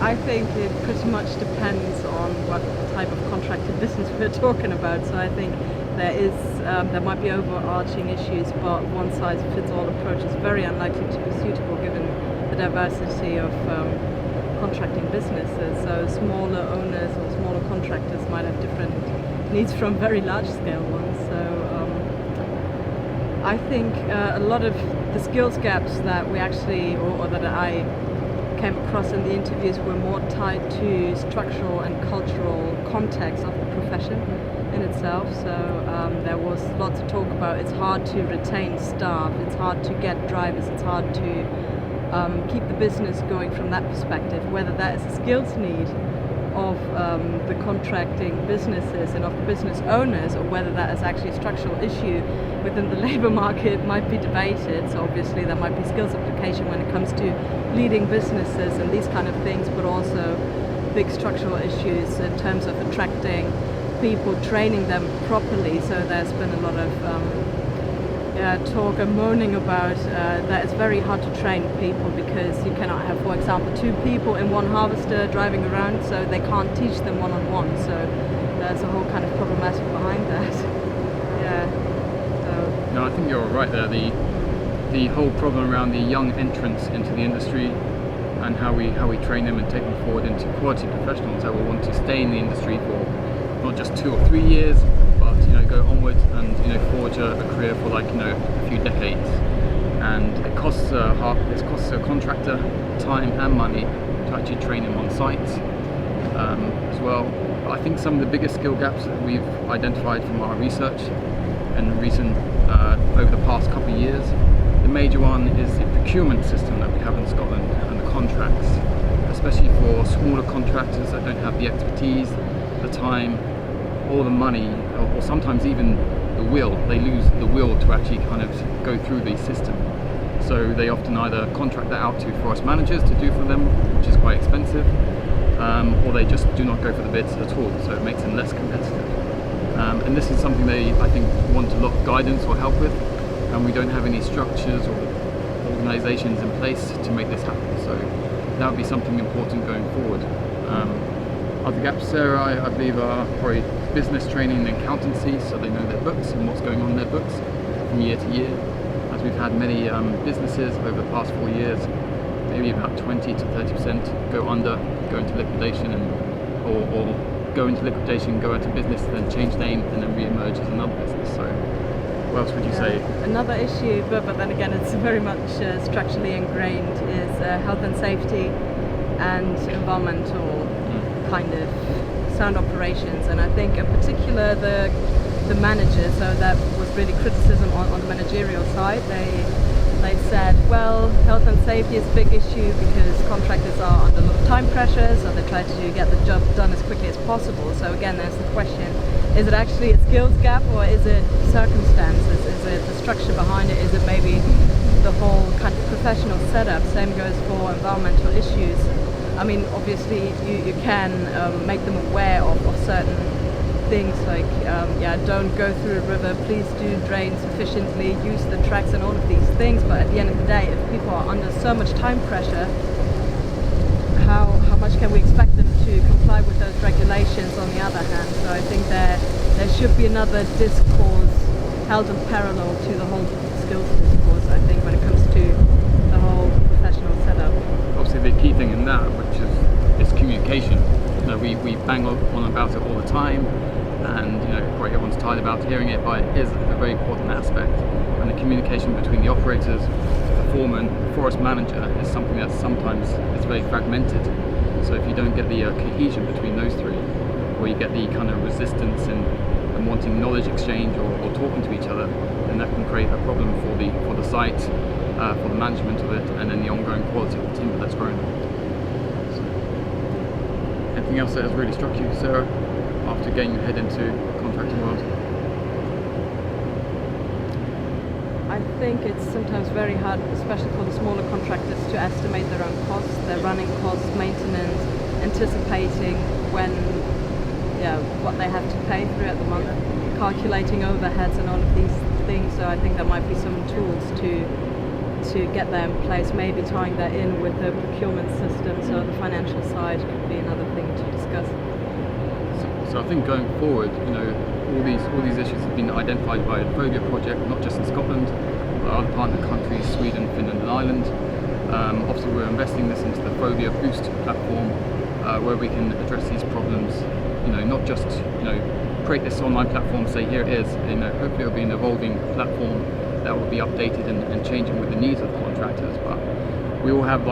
I think it pretty much depends on what type of contracted business we're talking about. So I think there might be overarching issues, but one size fits all approach is very unlikely to be suitable given the diversity of contracting businesses. So smaller owners or smaller contractors might have different needs from very large scale ones. So I think a lot of the skills gaps that we actually, or that I came across in the interviews, were more tied to structural and cultural context of the profession in itself. So there was lots of talk about it's hard to retain staff, it's hard to get drivers, it's hard to keep the business going from that perspective, whether that is a skills need of the contracting businesses and of the business owners, or whether that is actually a structural issue within the labour market might be debated. So obviously there might be skills application when it comes to leading businesses and these kind of things, but also big structural issues in terms of attracting people, training them properly. So there's been a lot of talk and moaning about that it's very hard to train people because you cannot have, for example, two people in one harvester driving around, so they can't teach them one-on-one. So there's a whole kind of problematic behind that. Yeah. So. No, I think you're right there. The whole problem around the young entrants into the industry and how we train them and take them forward into quality professionals that will want to stay in the industry for not just 2 or 3 years, but go onwards and forge a career for a few decades. And it costs a contractor time and money to actually train them on site as well. But I think some of the biggest skill gaps that we've identified from our research and recent over the past couple of years, the major one is the procurement system that we have in Scotland and the contracts, especially for smaller contractors that don't have the expertise, the time, or the money, or sometimes even the will. They lose the will to actually kind of go through the system. So they often either contract that out to forest managers to do for them, which is quite expensive, or they just do not go for the bids at all, so it makes them less competitive. And this is something they, I think, want a lot of guidance or help with, and we don't have any structures or organisations in place to make this happen. So that would be something important going forward. Other gaps, Sarah, I believe, are probably business training and accountancy, so they know their books and what's going on in their books from year to year. As we've had many businesses over the past 4 years, maybe about 20 to 30% go under, go into liquidation, or go into liquidation, go out of business, then change name, and then re-emerge as another business. So what else would you say? Another issue, but then again it's very much structurally ingrained, is health and safety and environmental kind of sound operations. And I think in particular the managers, so that was really criticism on the managerial side. They said, well, health and safety is a big issue because contractors are under a lot of time pressure, so they try to get the job done as quickly as possible. So again, there's the question, is it actually a skills gap, or is it circumstances? Is it the structure behind it? Is it maybe the whole kind of professional setup? Same goes for environmental issues. I mean, obviously you can make them aware of certain things like, don't go through a river, please do drain sufficiently, use the tracks and all of these things. But at the end of the day, if people are under so much time pressure, how much can we expect them to comply with those regulations on the other hand? So I think there should be another discourse held in parallel to the whole skills discourse, I think, when it comes to the whole professional setup. Obviously the key thing in that, which is communication. We bang on about it all the time, and probably everyone's tired about hearing it, but it is a very important aspect. And the communication between the operators, the foreman, the forest manager is something that sometimes is very fragmented. So if you don't get the cohesion between those three, or you get the kind of resistance and wanting knowledge exchange or talking to each other, then that can create a problem for the site, for the management of it, and then the ongoing quality of the timber that's grown. So, anything else that has really struck you, Sarah, after getting your head into the contracting world? I think it's sometimes very hard, especially for the smaller contractors, to estimate their own costs, their running costs, maintenance, anticipating what they have to pay throughout the month, calculating overheads and all of these things. So I think there might be some tools to to get that in place, maybe tying that in with the procurement system, so the financial side could be another thing to discuss. So I think going forward, all these issues have been identified by the Phobia project, not just in Scotland, but other partner countries, Sweden, Finland and Ireland. Obviously we're investing this into the Phobia Boost platform, where we can address these problems, not just create this online platform, say here it is, hopefully it'll be an evolving platform that will be updated and changing with the needs of the contractors. But we all have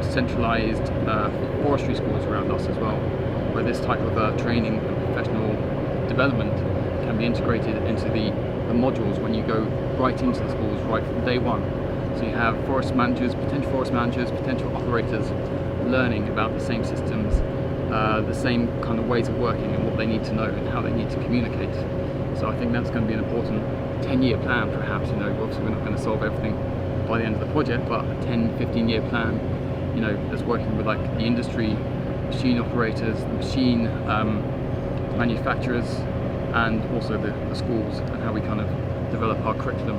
centralized forestry schools around us as well, where this type of training and professional development can be integrated into the modules when you go right into the schools right from day one. So you have potential operators learning about the same systems, the same kind of ways of working and what they need to know and how they need to communicate. So I think that's going to be an important 10-year plan perhaps. Obviously we're not going to solve everything by the end of the project, but a 10-15-year plan, that's working with the industry, machine operators, the machine manufacturers, and also the schools, and how we kind of develop our curriculum,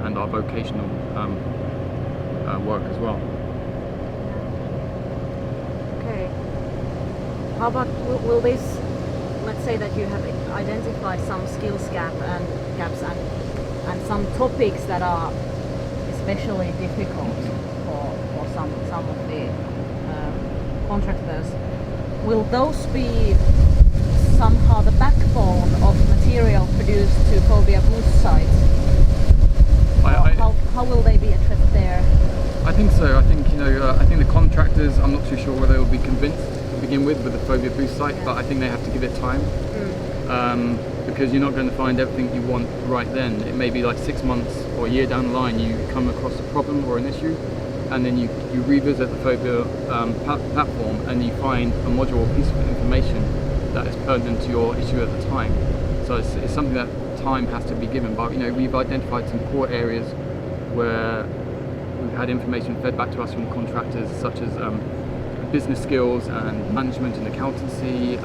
and our vocational work as well. Okay. How about will this? Let's say that you have identified some skills gaps and some topics that are especially difficult for some of the contractors. Will those be somehow the backbone of material produced to Phobia Boost sites? How will they be addressed there? I think so. I think I think the contractors, I'm not too sure whether they'll be convinced to begin with the Phobia Boost site, but I think they have to give it time. Because you're not going to find everything you want right then. It may be 6 months or a year down the line you come across a problem or an issue, and then you revisit the Phobia platform and you find a module or piece of information that is pertinent to your issue at the time. So it's something that time has to be given. But we've identified some core areas where we've had information fed back to us from contractors, such as business skills and management and accountancy,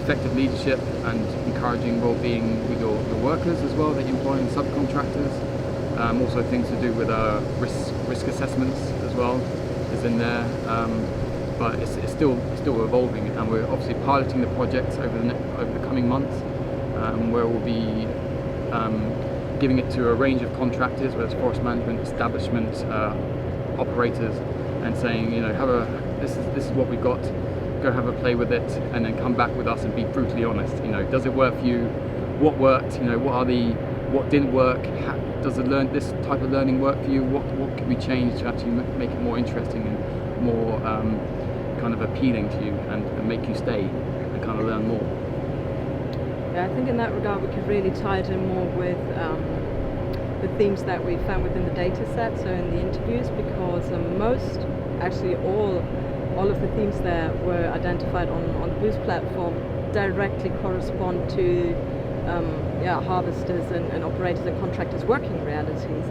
effective leadership and encouraging well-being with your workers as well that you employ in subcontractors. Also things to do with risk assessments as well is in there. But it's still evolving, and we're obviously piloting the projects over the coming months, where we'll be giving it to a range of contractors, whether it's forest management, establishment, operators, and saying, this is what we've got. Go have a play with it, and then come back with us and be brutally honest. Does it work for you? What worked? What didn't work? Does this type of learning work for you? What can we change to actually make it more interesting and more kind of appealing to you and make you stay and kind of learn more? Yeah, I think in that regard we could really tie it in more with the themes that we found within the data set, so in the interviews, because all of the themes that were identified on the Boost platform directly correspond to harvesters and operators and contractors' working realities.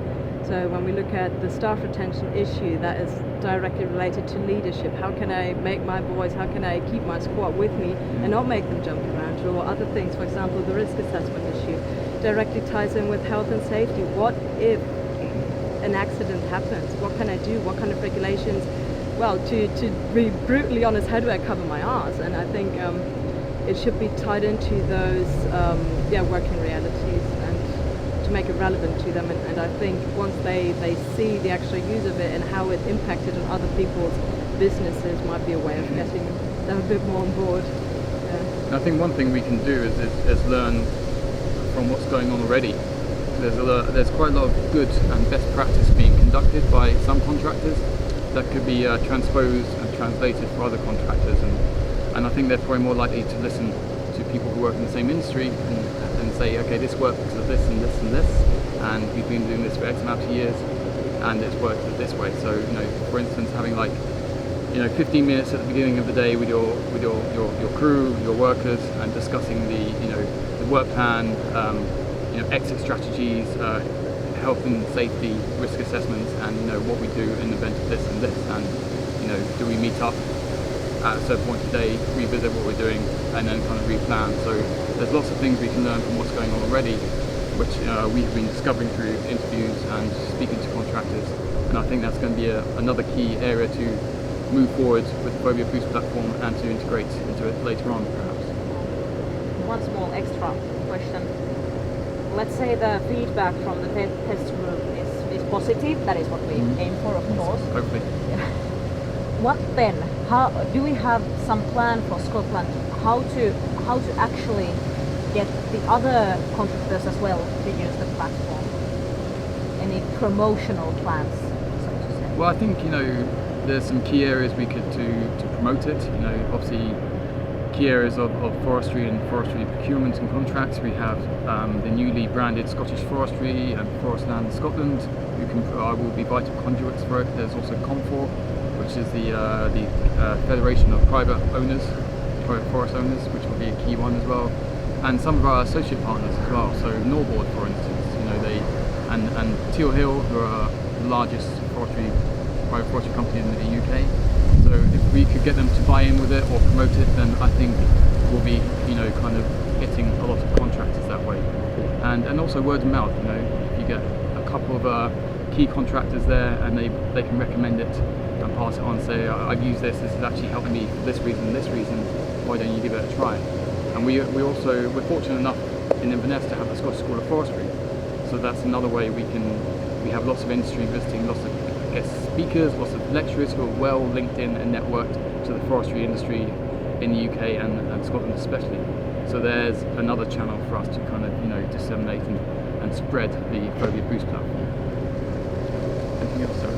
So when we look at the staff retention issue, that is directly related to leadership. How can I make my boys, how can I keep my squad with me and not make them jump around? Or other things, for example, the risk assessment issue directly ties in with health and safety. What if an accident happens? What can I do? What kind of regulations? Well, to be brutally honest, how do I cover my arse? And I think it should be tied into those working realities and to make it relevant to them. And I think once they see the actual use of it and how it impacted on other people's businesses, might be a way of getting them a bit more on board. I think one thing we can do is learn from what's going on already. There's quite a lot of good and best practice being conducted by some contractors that could be transposed and translated for other contractors, and I think they're probably more likely to listen to people who work in the same industry and say, okay, this works because of this and this and this, and we've been doing this for X amount of years and it's worked this way. So for instance, having 15 minutes at the beginning of the day with your crew, your workers, and discussing the work plan, exit strategies, health and safety risk assessments, and what we do in the event of this and this, and do we meet up at a certain point today, revisit what we're doing, and then kind of replan. So there's lots of things we can learn from what's going on already, which we have been discovering through interviews and speaking to contractors. And I think that's going to be another key area to move forward with the Phobia Boost platform and to integrate into it later on, perhaps. One small extra question. Let's say the feedback from the test group is positive. That is what we aim for, of course. Hopefully. What then? How do we have some plan for Scotland? How to actually get the other contractors as well to use the platform? Any promotional plans, so to say? Well, I think there's some key areas we could to promote it. Obviously, key areas of forestry and forestry procurement and contracts. We have the newly branded Scottish Forestry and Forestland Scotland, who will be vital conduits for it. There's also Comfor, which is the Federation of Private Forest Owners, which will be a key one as well. And some of our associate partners as well. So Norboard, for instance, and Teal Hill, who are the largest private forestry company in the UK. So if we could get them to buy in with it or promote it, then I think we'll be, kind of hitting a lot of contractors that way. And also word of mouth. If you get a couple of key contractors there and they can recommend it and pass it on, say I've used this is actually helping me for this reason, why don't you give it a try? And we're fortunate enough in Inverness to have the Scottish School of Forestry, so that's another way we have lots of industry visiting, lots of guest speakers, lots of lecturers who are well linked in and networked to the forestry industry in the UK and Scotland especially. So there's another channel for us to kind of disseminate and spread the Phobia Boost platform. Anything else, Sarah?